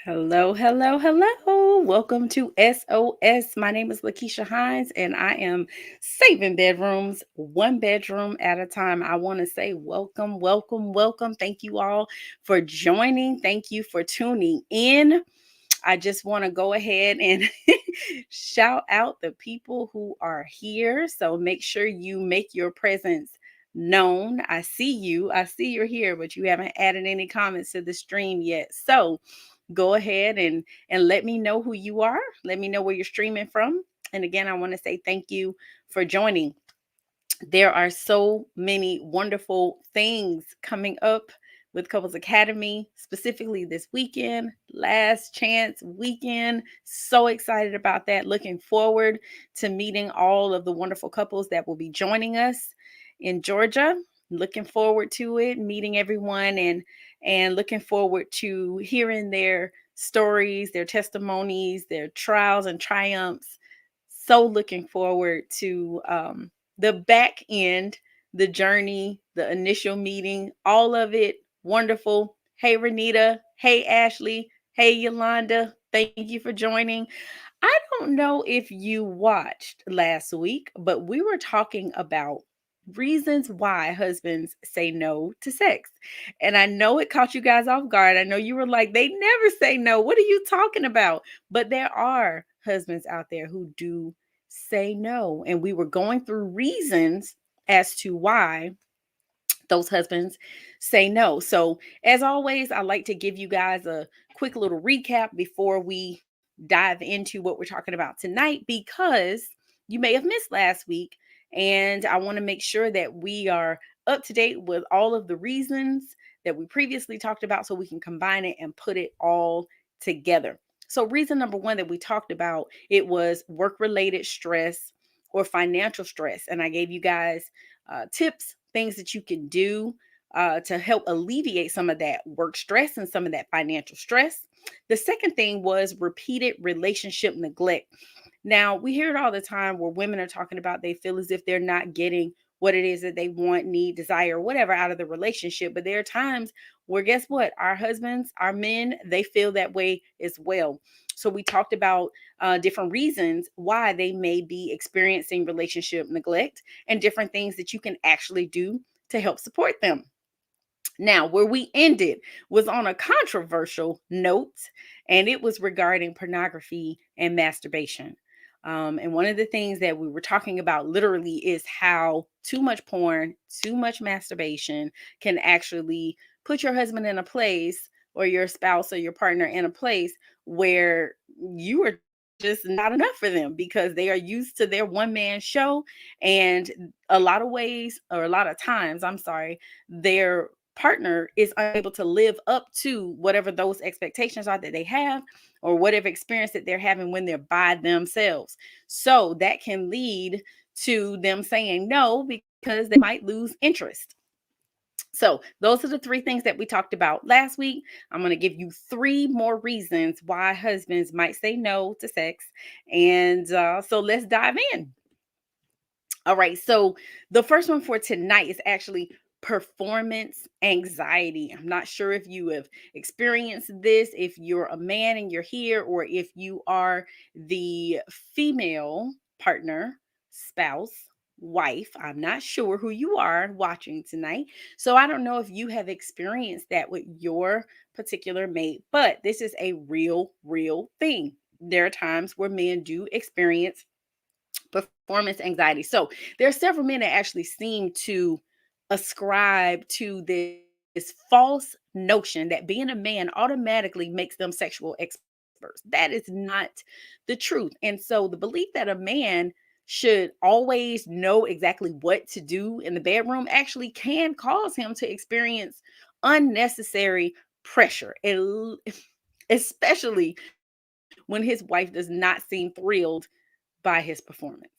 Hello, hello, hello. Welcome to SOS. My name is LaKeesha Hines, and I am saving bedrooms one bedroom at a time. I want to say welcome, welcome, welcome. Thank you all for joining. Thank you for tuning in. I just want to go ahead and shout out the people who are here. So make sure you make your presence known. I see you. I see you're here, but you haven't added any comments to the stream yet. So go ahead and let me know who you are. Let me know where you're streaming from. And again, I want to say thank you for joining. There are so many wonderful things coming up with Couples Academy, specifically this weekend, last chance weekend. So excited about that. Looking forward to meeting all of the wonderful couples that will be joining us in Georgia. Looking forward to it, meeting everyone and looking forward to hearing their stories, their testimonies, their trials and triumphs. So looking forward to the back end, the journey, the initial meeting, all of it wonderful. Hey, Renita. Hey, Ashley. Hey, Yolanda. Thank you for joining. I don't know if you watched last week, but we were talking about reasons why husbands say no to sex. And I know it caught you guys off guard. I know you were like, they never say no. What are you talking about? But there are husbands out there who do say no. And we were going through reasons as to why those husbands say no. So, as always, I like to give you guys a quick little recap before we dive into what we're talking about tonight because you may have missed last week. And I want to make sure that we are up to date with all of the reasons that we previously talked about so we can combine it and put it all together. So, reason number one that we talked about, it was work-related stress or financial stress. And I gave you guys tips, things that you can do to help alleviate some of that work stress and some of that financial stress. The second thing was repeated relationship neglect. Now, we hear it all the time where women are talking about they feel as if they're not getting what it is that they want, need, desire, whatever out of the relationship. But there are times where, guess what? Our husbands, our men, they feel that way as well. So we talked about different reasons why they may be experiencing relationship neglect and different things that you can actually do to help support them. Now, where we ended was on a controversial note, and it was regarding pornography and masturbation. And one of the things that we were talking about literally is how too much porn, too much masturbation can actually put your husband in a place or your spouse or your partner in a place where you are just not enough for them because they are used to their one man show. And a lot of ways, or a lot of times, I'm sorry, their partner is unable to live up to whatever those expectations are that they have or whatever experience that they're having when they're by themselves. So that can lead to them saying no because they might lose interest. So, those are the three things that we talked about last week. I'm going to give you three more reasons why husbands might say no to sex. And so, let's dive in. All right. So the first one for tonight is actually performance anxiety. I'm not sure if you have experienced this, if you're a man and you're here, or if you are the female partner, spouse, wife. I'm not sure who you are watching tonight. So I don't know if you have experienced that with your particular mate, but this is a real thing. There are times where men do experience performance anxiety. So there are several men that actually seem to ascribe to this false notion that being a man automatically makes them sexual experts. That is not the truth. And so the belief that a man should always know exactly what to do in the bedroom actually can cause him to experience unnecessary pressure, especially when his wife does not seem thrilled by his performance.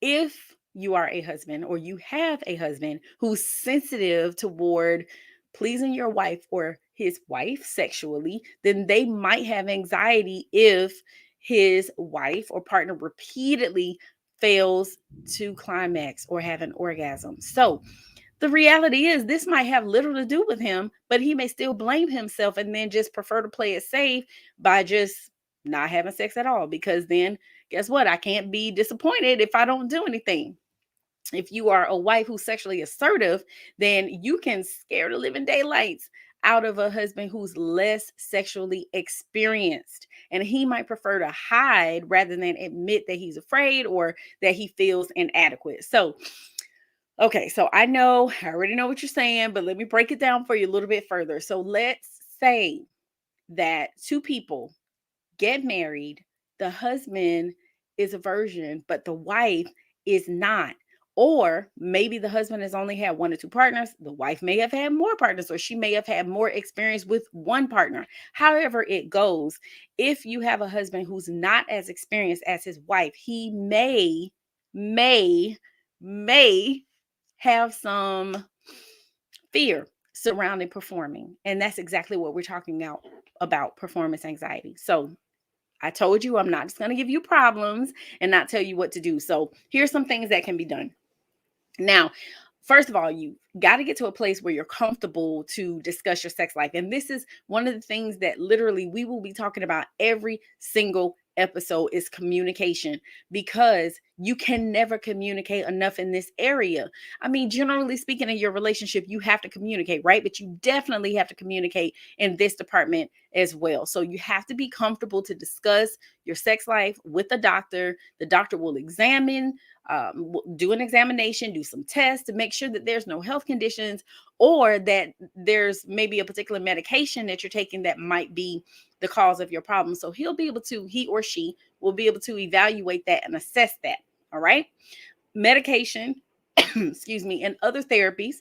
If you are a husband or you have a husband who's sensitive toward pleasing your wife or his wife sexually, then they might have anxiety if his wife or partner repeatedly fails to climax or have an orgasm. So, The reality is, this might have little to do with him, but he may still blame himself and then just prefer to play it safe by just not having sex at all. Because then, guess what? I can't be disappointed if I don't do anything. If you are a wife who's sexually assertive, then you can scare the living daylights out of a husband who's less sexually experienced. And he might prefer to hide rather than admit that he's afraid or that he feels inadequate. So, okay, so I already know what you're saying, but let me break it down for you a little bit further. So let's say that two people get married, the husband is a virgin, but the wife is not. Or maybe the husband has only had one or two partners. The wife may have had more partners, or she may have had more experience with one partner. However, it goes, if you have a husband who's not as experienced as his wife, he may, may have some fear surrounding performing. And that's exactly what we're talking about performance anxiety. So I told you I'm not just going to give you problems and not tell you what to do. So here's some things that can be done. Now, first of all, you got to get to a place where you're comfortable to discuss your sex life. And this is one of the things that literally we will be talking about every single episode is communication, because you can never communicate enough in this area. I mean, generally speaking, in your relationship, you have to communicate, right? But you definitely have to communicate in this department as well. So you have to be comfortable to discuss your sex life with the doctor. The doctor will examine, do an examination, do some tests to make sure that there's no health conditions or that there's maybe a particular medication that you're taking that might be the cause of your problem. So he or she will be able to evaluate that and assess that. All right. Medication, excuse me, and other therapies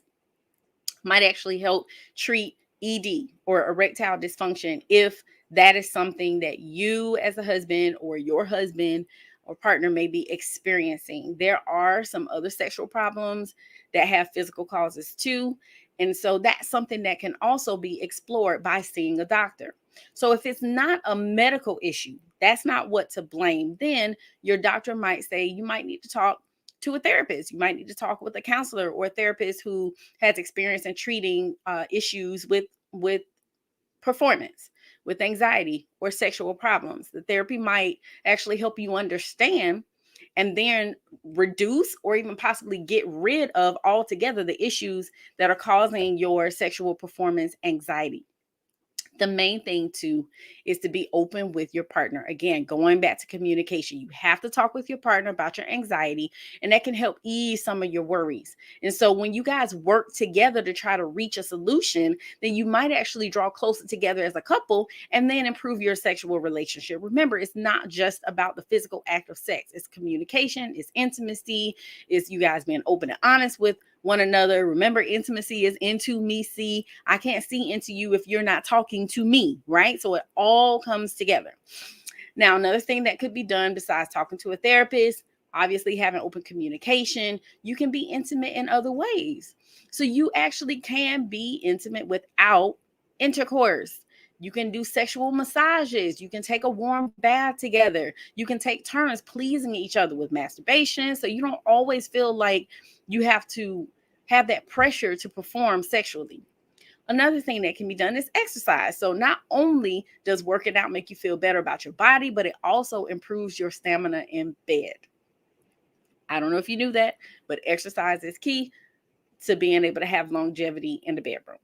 might actually help treat ED or erectile dysfunction if that is something that you as a husband or your husband or partner may be experiencing. There are some other sexual problems that have physical causes too. And so that's something that can also be explored by seeing a doctor. So if it's not a medical issue, that's not what to blame, then your doctor might say you might need to talk to a therapist. You might need to talk with a counselor or a therapist who has experience in treating issues with performance, with anxiety or sexual problems. The therapy might actually help you understand and then reduce or even possibly get rid of altogether the issues that are causing your sexual performance anxiety. The main thing too is to be open with your partner. Again, going back to communication, you have to talk with your partner about your anxiety, and that can help ease some of your worries. And so when you guys work together to try to reach a solution, then you might actually draw closer together as a couple and then improve your sexual relationship. Remember, it's not just about the physical act of sex. It's communication, it's intimacy, it's you guys being open and honest with one another. Remember, intimacy is into me see. I can't see into you if you're not talking to me, right? So it all comes together. Now, another thing that could be done besides talking to a therapist, obviously having open communication, you can be intimate in other ways. So you actually can be intimate without intercourse. You can do sexual massages. You can take a warm bath together. You can take turns pleasing each other with masturbation. So you don't always feel like you have to have that pressure to perform sexually. Another thing that can be done is exercise. So not only does working out make you feel better about your body, but it also improves your stamina in bed. I don't know if you knew that, but exercise is key to being able to have longevity in the bedroom.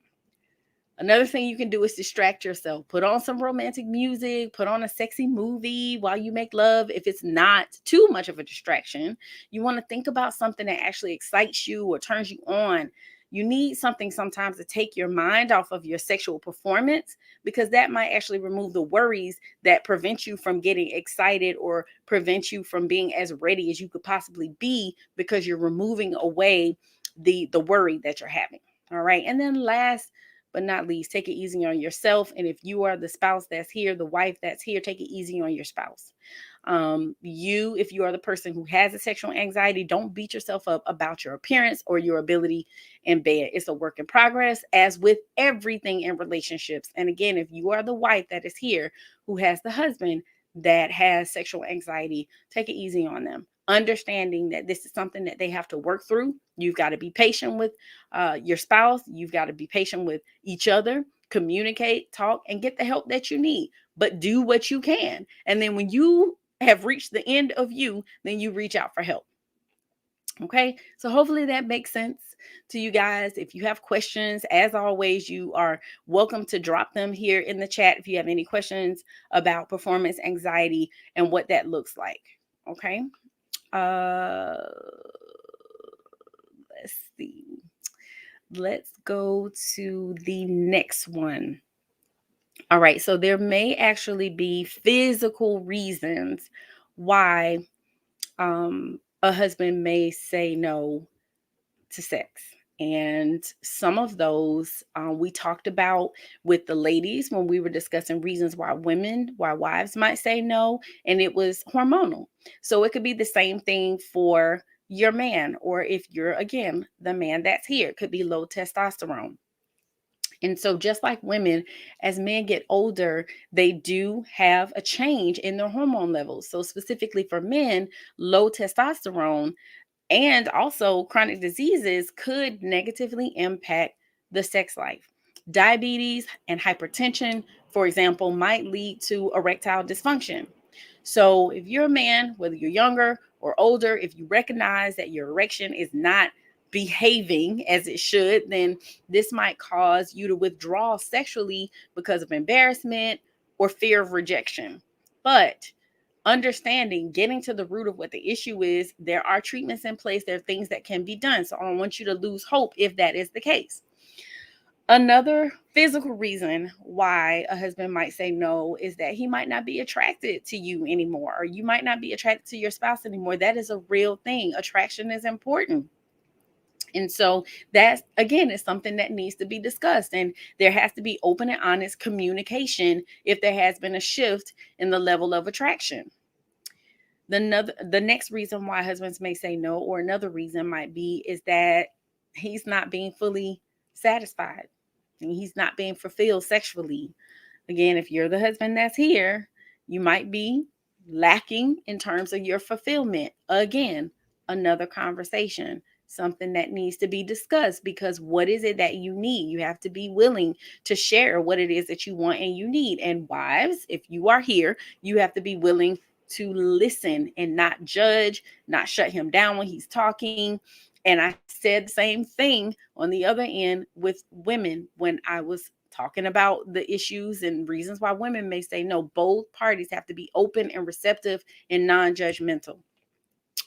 Another thing you can do is distract yourself. Put on some romantic music, put on a sexy movie while you make love. If it's not too much of a distraction, you want to think about something that actually excites you or turns you on. You need something sometimes to take your mind off of your sexual performance, because that might actually remove the worries that prevent you from getting excited or prevent you from being as ready as you could possibly be, because you're removing away the worry that you're having. All right. And then last but not least, take it easy on yourself. And if you are the spouse that's here, the wife that's here, take it easy on your spouse. If you are the person who has a sexual anxiety, don't beat yourself up about your appearance or your ability in bed. It's a work in progress, as with everything in relationships. And again, if you are the wife that is here who has the husband that has sexual anxiety, take it easy on them, understanding that this is something that they have to work through. You've got to be patient with your spouse. You've got to be patient with each other. Communicate, talk, and get the help that you need. But do what you can. And then when you have reached the end of you, then you reach out for help. Okay, so hopefully that makes sense to you guys. If you have questions, as always, you are welcome to drop them here in the chat if you have any questions about performance anxiety and what that looks like. Okay, uh, let's see. Let's go to the next one. All right, so there may actually be physical reasons why a husband may say no to sex. And some of those we talked about with the ladies when we were discussing reasons why wives might say no, and it was hormonal. So it could be the same thing for your man, or if you're, again, the man that's here, it could be low testosterone. And so, just like women, as men get older, they do have a change in their hormone levels. So, specifically for men, low testosterone and also chronic diseases could negatively impact the sex life. Diabetes and hypertension, for example, might lead to erectile dysfunction. So, if you're a man, whether you're younger or older, if you recognize that your erection is not behaving as it should, then this might cause you to withdraw sexually because of embarrassment or fear of rejection. But understanding, getting to the root of what the issue is, there are treatments in place, there are things that can be done. So I don't want you to lose hope if that is the case. Another physical reason why a husband might say no is that he might not be attracted to you anymore, or you might not be attracted to your spouse anymore. That is a real thing. Attraction is important. And so that, again, is something that needs to be discussed. And there has to be open and honest communication if there has been a shift in the level of attraction. The next reason why husbands may say no, or another reason might be, is that he's not being fully satisfied and he's not being fulfilled sexually. Again, if you're the husband that's here, you might be lacking in terms of your fulfillment. Again, another conversation, something that needs to be discussed, because what is it that you need? You have to be willing to share what it is that you want and you need. And wives, if you are here, you have to be willing to listen and not judge, not shut him down when he's talking. And I said the same thing on the other end with women when I was talking about the issues and reasons why women may say no. Both parties have to be open and receptive and non-judgmental.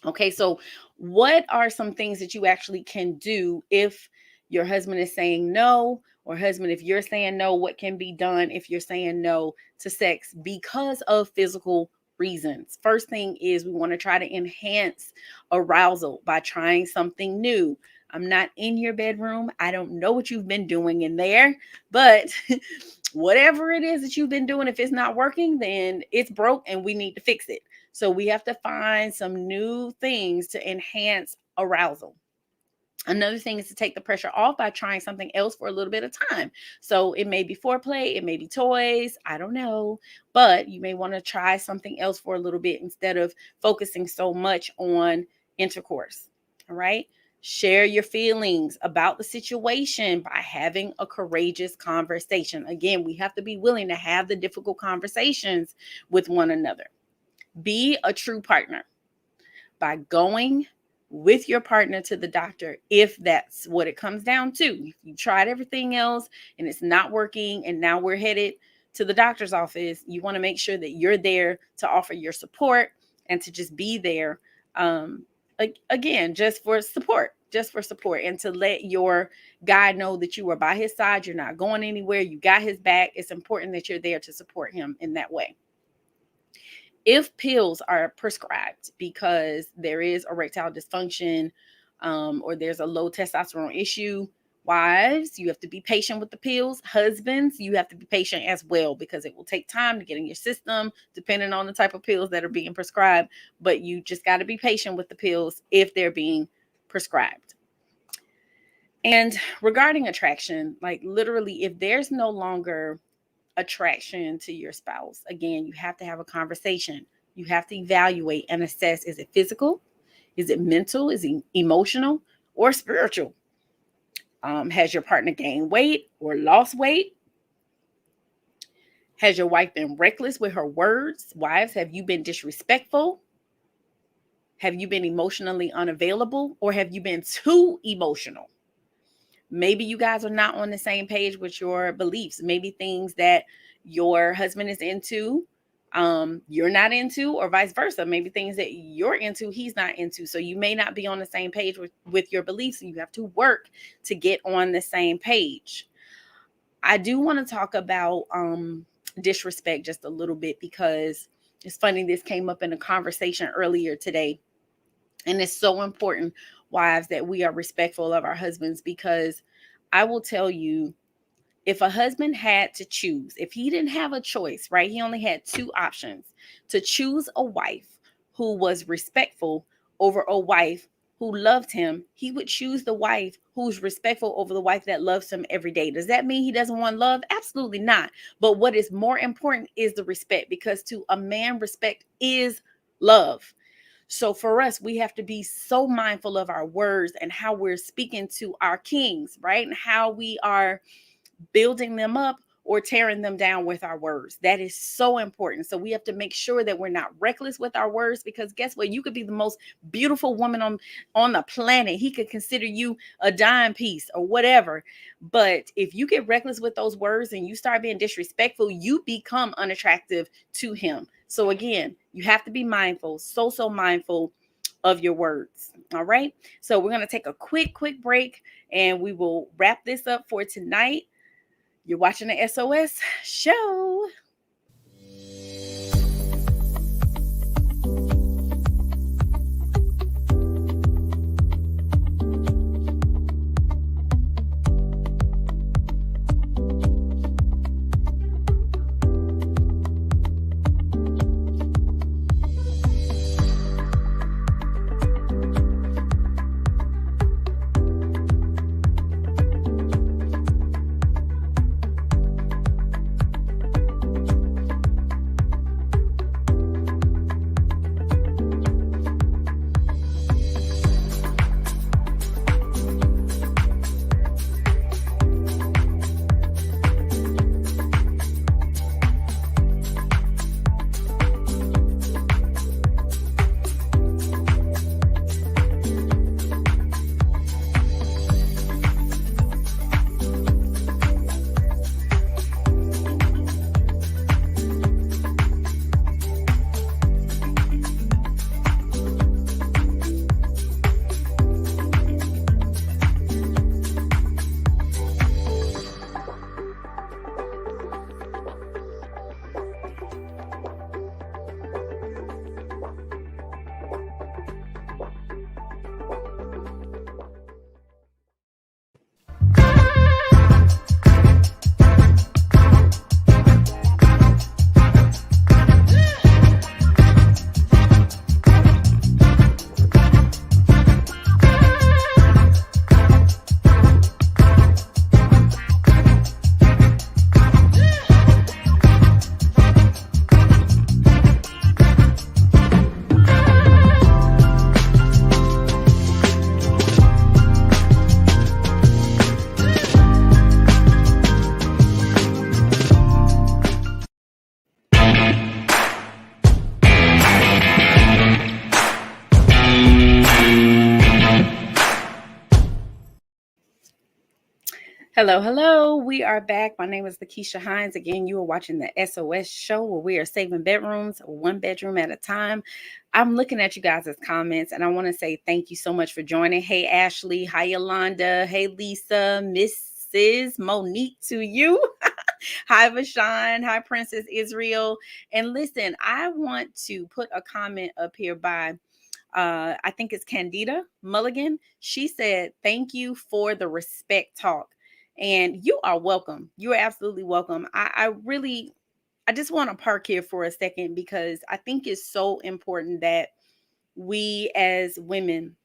Okay, so what are some things that you actually can do if your husband is saying no? Or husband, if you're saying no, what can be done if you're saying no to sex because of physical reasons? First thing is, we want to try to enhance arousal by trying something new. I'm not in your bedroom. I don't know what you've been doing in there, but whatever it is that you've been doing, if it's not working, then it's broke and we need to fix it. So we have to find some new things to enhance arousal. Another thing is to take the pressure off by trying something else for a little bit of time. So it may be foreplay, it may be toys, I don't know, but you may want to try something else for a little bit instead of focusing so much on intercourse. All right. Share your feelings about the situation by having a courageous conversation. Again, we have to be willing to have the difficult conversations with one another. Be a true partner by going with your partner to the doctor if that's what it comes down to. If you tried everything else and it's not working and now we're headed to the doctor's office, you want to make sure that you're there to offer your support and to just be there, again, just for support, and to let your guy know that you are by his side, you're not going anywhere, you got his back. It's important that you're there to support him in that way. If pills are prescribed because there is erectile dysfunction, or there's a low testosterone issue, wives, you have to be patient with the pills. Husbands, you have to be patient as well, because it will take time to get in your system, depending on the type of pills that are being prescribed. But you just got to be patient with the pills if they're being prescribed. And regarding attraction, like literally, if there's no longer attraction to your spouse, again, you have to have a conversation. You have to evaluate and assess, is it physical? Is it mental? Is it emotional? or spiritual? Has your partner gained weight or lost weight? Has your wife been reckless with her words? Wives, have you been disrespectful? Have you been emotionally unavailable, or have you been too emotional? Maybe you guys are not on the same page with your beliefs. Maybe things that your husband is into, you're not into, or vice versa. Maybe things that you're into, he's not into. So you may not be on the same page with your beliefs. And you have to work to get on the same page. I do want to talk about disrespect just a little bit, because it's funny, this came up in a conversation earlier today. And it's so important, wives, that we are respectful of our husbands, because I will tell you, if a husband had to choose, if he didn't have a choice, right? He only had two options: to choose a wife who was respectful over a wife who loved him. He would choose the wife who's respectful over the wife that loves him every day. Does that mean he doesn't want love? Absolutely not. But what is more important is the respect, because to a man, respect is love. So for us, we have to be so mindful of our words and how we're speaking to our kings, right? And how we are building them up or tearing them down with our words. That is so important. So we have to make sure that we're not reckless with our words, because guess what? You could be the most beautiful woman on the planet. He could consider you a dime piece or whatever. But if you get reckless with those words and you start being disrespectful, you become unattractive to him. So again, you have to be mindful, so mindful of your words. All right. So we're going to take a quick break, and we will wrap this up for tonight. You're watching the SOS show. Hello. We are back. My name is LaKeesha Hines. Again, you are watching the SOS show, where we are saving bedrooms one bedroom at a time. I'm looking at you guys' comments, and I want to say thank you so much for joining. Hey, Ashley. Hi, Yolanda. Hey, Lisa. Mrs. Monique to you. Hi, Vashawn. Hi, Princess Israel. And listen, I want to put a comment up here by I think it's Candida Mulligan. She said, "Thank you for the respect talk." And you are welcome. You are absolutely welcome. I just want to park here for a second, because I think it's so important that we as women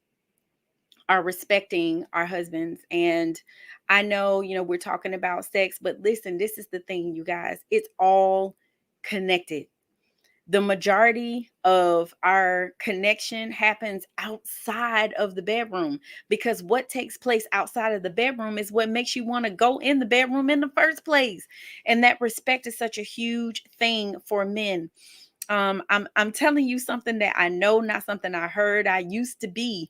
are respecting our husbands. And I know, we're talking about sex, but listen, this is the thing, you guys, it's all connected. The majority of our connection happens outside of the bedroom, because what takes place outside of the bedroom is what makes you want to go in the bedroom in the first place. And that respect is such a huge thing for men. I'm telling you something that I know, not something I heard. I used to be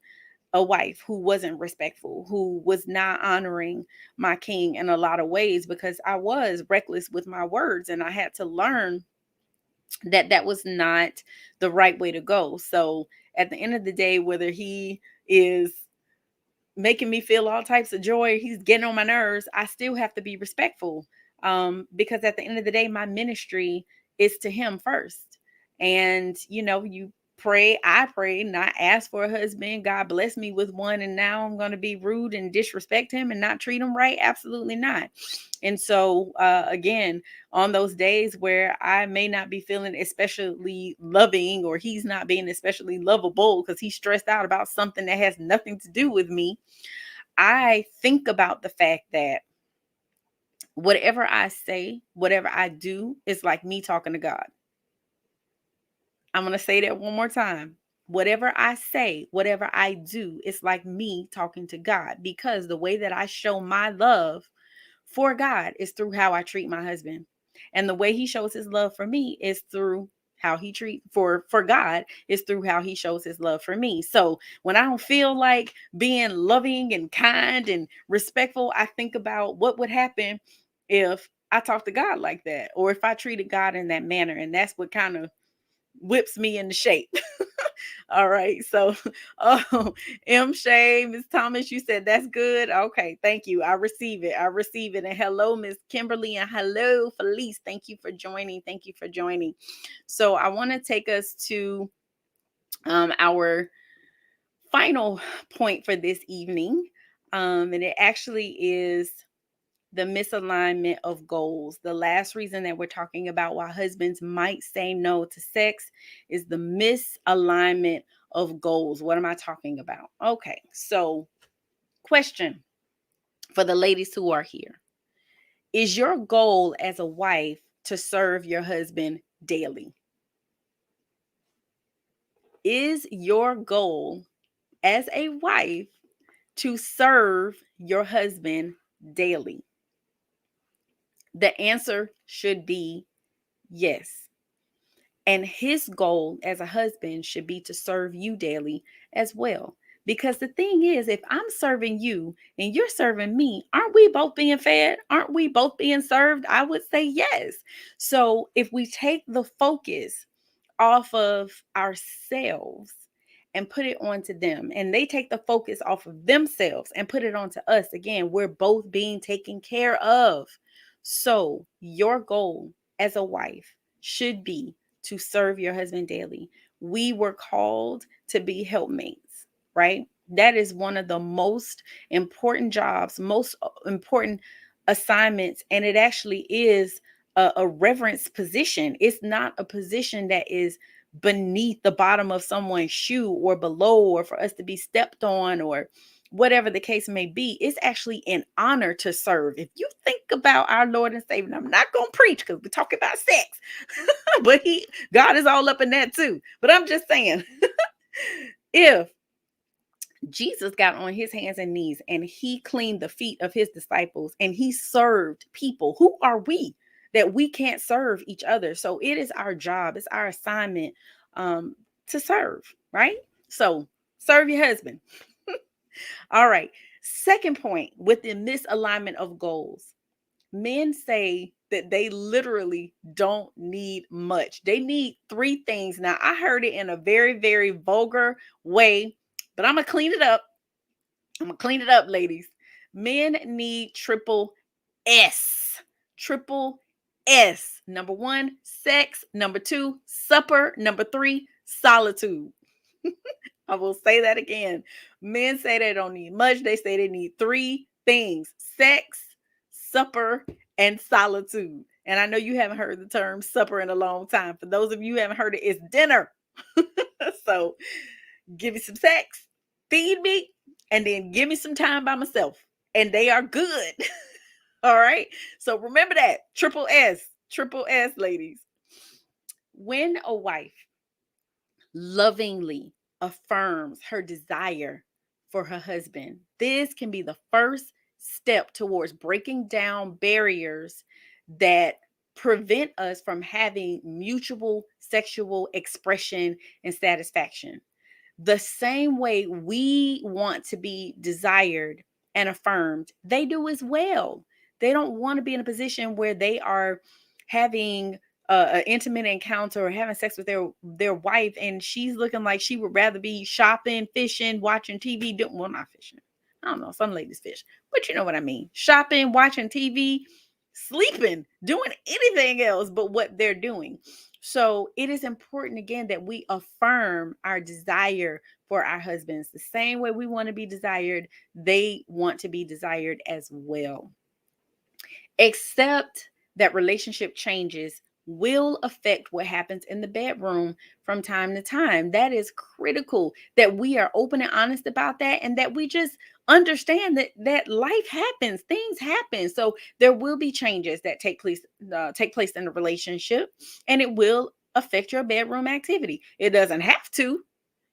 a wife who wasn't respectful, who was not honoring my king in a lot of ways, because I was reckless with my words, and I had to learn that that was not the right way to go. So at the end of the day, whether he is making me feel all types of joy, he's getting on my nerves, I still have to be respectful. Because at the end of the day, my ministry is to him first. And you pray, I pray, not ask for a husband. God bless me with one, and now I'm going to be rude and disrespect him and not treat him right? Absolutely not. And so, again, on those days where I may not be feeling especially loving, or he's not being especially lovable because he's stressed out about something that has nothing to do with me, I think about the fact that whatever I say, whatever I do, is like me talking to God. I'm going to say that one more time. Whatever I say, whatever I do, it's like me talking to God, because the way that I show my love for God is through how I treat my husband. And the way he shows his love for me is through how he treat for God is through how he shows his love for me. So when I don't feel like being loving and kind and respectful, I think about what would happen if I talked to God like that, or if I treated God in that manner. And that's what kind of whips me into shape. All right. So, oh, M. Shay, Miss Thomas, you said that's good. Okay. Thank you. I receive it. I receive it. And hello, Miss Kimberly, and hello, Felice. Thank you for joining. Thank you for joining. So, I want to take us to our final point for this evening. And it actually is the misalignment of goals. The last reason that we're talking about why husbands might say no to sex is the misalignment of goals. What am I talking about? Okay, so question for the ladies who are here: is your goal as a wife to serve your husband daily? Is your goal as a wife to serve your husband daily? The answer should be yes. And his goal as a husband should be to serve you daily as well. Because the thing is, if I'm serving you and you're serving me, aren't we both being fed? Aren't we both being served? I would say yes. So if we take the focus off of ourselves and put it onto them, and they take the focus off of themselves and put it onto us, again, we're both being taken care of. So your goal as a wife should be to serve your husband daily. We were called to be helpmates, right? That is one of the most important jobs, most important assignments, and it actually is a reverence position. It's not a position that is beneath the bottom of someone's shoe or below, or for us to be stepped on, or whatever the case may be. It's actually an honor to serve. If you think about our Lord and Savior, and I'm not going to preach because we're talking about sex, but God is all up in that too. But I'm just saying, if Jesus got on his hands and knees and he cleaned the feet of his disciples and he served people, who are we that we can't serve each other? So it is our job, it's our assignment to serve, right? So serve your husband. All right. Second point, with the misalignment of goals: men say that they literally don't need much. They need three things. Now, I heard it in a very, very vulgar way, but I'm going to clean it up. I'm going to clean it up, ladies. Men need triple S. Triple S. Number one, sex. Number two, supper. Number three, solitude. I will say that again. Men say they don't need much. They say they need three things: sex, supper, and solitude. And I know you haven't heard the term supper in a long time. For those of you who haven't heard it, it's dinner. So give me some sex, feed me, and then give me some time by myself. And they are good. All right. So remember that. Triple S, ladies. When a wife lovingly affirms her desire for her husband, this can be the first step towards breaking down barriers that prevent us from having mutual sexual expression and satisfaction. The same way we want to be desired and affirmed, they do as well. They don't want to be in a position where they are having an intimate encounter or having sex with their wife, and she's looking like she would rather be shopping, fishing, watching TV. Well, not fishing. I don't know. Some ladies fish, but you know what I mean. Shopping, watching TV, sleeping, doing anything else but what they're doing. So it is important again that we affirm our desire for our husbands. The same way we want to be desired, they want to be desired as well. Accept that relationship changes will affect what happens in the bedroom from time to time. That is critical that we are open and honest about that, and that we just understand that life happens, things happen. So there will be changes that take place in the relationship, and it will affect your bedroom activity. It doesn't have to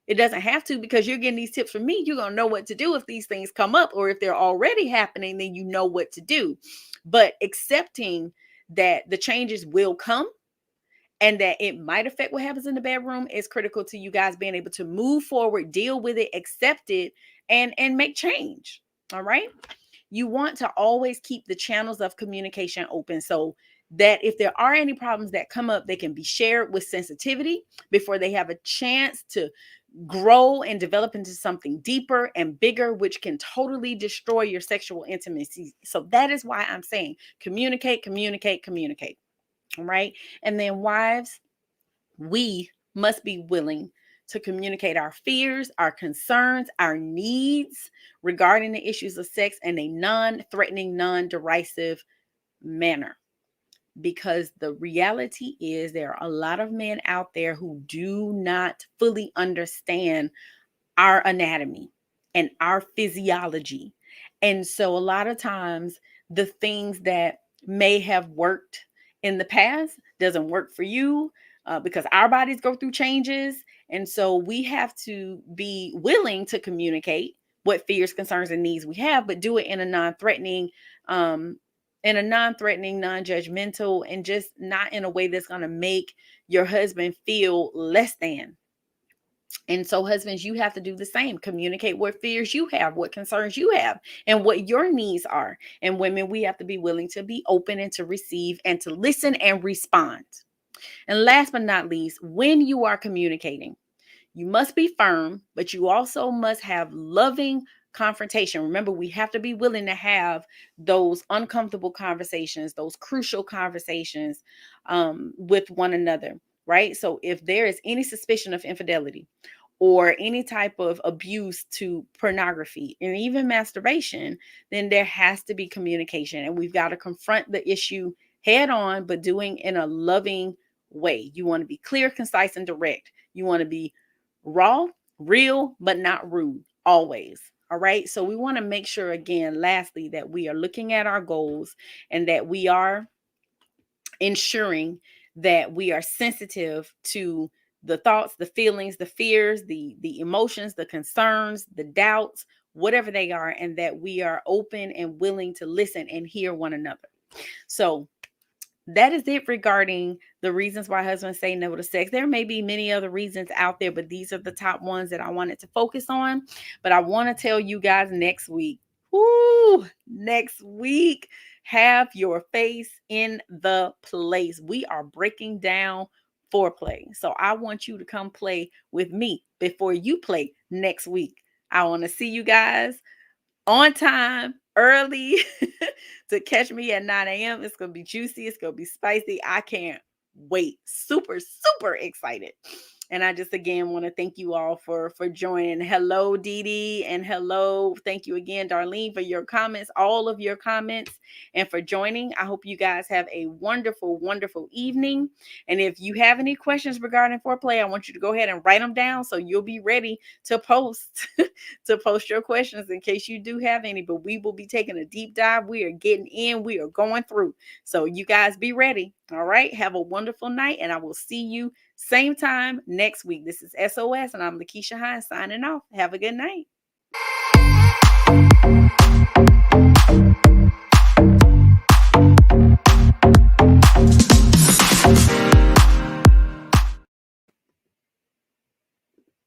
because you're getting these tips from me. You're going to know what to do if these things come up, or if they're already happening, then you know what to do. But accepting that the changes will come and that it might affect what happens in the bedroom is critical to you guys being able to move forward, deal with it, accept it, and make change. All right. You want to always keep the channels of communication open so that if there are any problems that come up, they can be shared with sensitivity before they have a chance to grow and develop into something deeper and bigger, which can totally destroy your sexual intimacy. So that is why I'm saying communicate, communicate, communicate. All right. And then, wives, we must be willing to communicate our fears, our concerns, our needs regarding the issues of sex in a non threatening, non derisive manner. Because the reality is, there are a lot of men out there who do not fully understand our anatomy and our physiology. And so a lot of times the things that may have worked in the past doesn't work for you, because our bodies go through changes. And so we have to be willing to communicate what fears, concerns, and needs we have, but do it in a non-threatening, non-judgmental, and just not in a way that's going to make your husband feel less than. And so, husbands, you have to do the same. Communicate what fears you have, what concerns you have, and what your needs are. And women, we have to be willing to be open and to receive and to listen and respond. And last but not least, when you are communicating, you must be firm, but you also must have loving confrontation. Remember, we have to be willing to have those uncomfortable conversations, those crucial conversations with one another, right? So if there is any suspicion of infidelity or any type of abuse to pornography and even masturbation, then there has to be communication. And we've got to confront the issue head on, but doing in a loving way. You want to be clear, concise, and direct. You want to be raw, real, but not rude, always. All right. So we want to make sure, again, lastly, that we are looking at our goals and that we are ensuring that we are sensitive to the thoughts, the feelings, the fears, the emotions, the concerns, the doubts, whatever they are, and that we are open and willing to listen and hear one another. So that is it regarding the reasons why husbands say no to sex. There may be many other reasons out there, but these are the top ones that I wanted to focus on. But I want to tell you guys next week. Woo! Next week, have your face in the place. We are breaking down foreplay. So I want you to come play with me before you play next week. I want to see you guys on time, early, to catch me at 9 a.m. It's going to be juicy. It's going to be spicy. I can't wait. Super, super excited. And I just again want to thank you all for joining. Hello, Dee Dee, and hello. Thank you again, Darlene, for your comments, all of your comments, and for joining. I hope you guys have a wonderful, wonderful evening. And if you have any questions regarding foreplay, I want you to go ahead and write them down so you'll be ready to post to post your questions in case you do have any. But we will be taking a deep dive. We are getting in. We are going through. So you guys be ready. All right. Have a wonderful night, and I will see you same time next week. This is SOS, and I'm LaKeesha Hines signing off. Have a good night.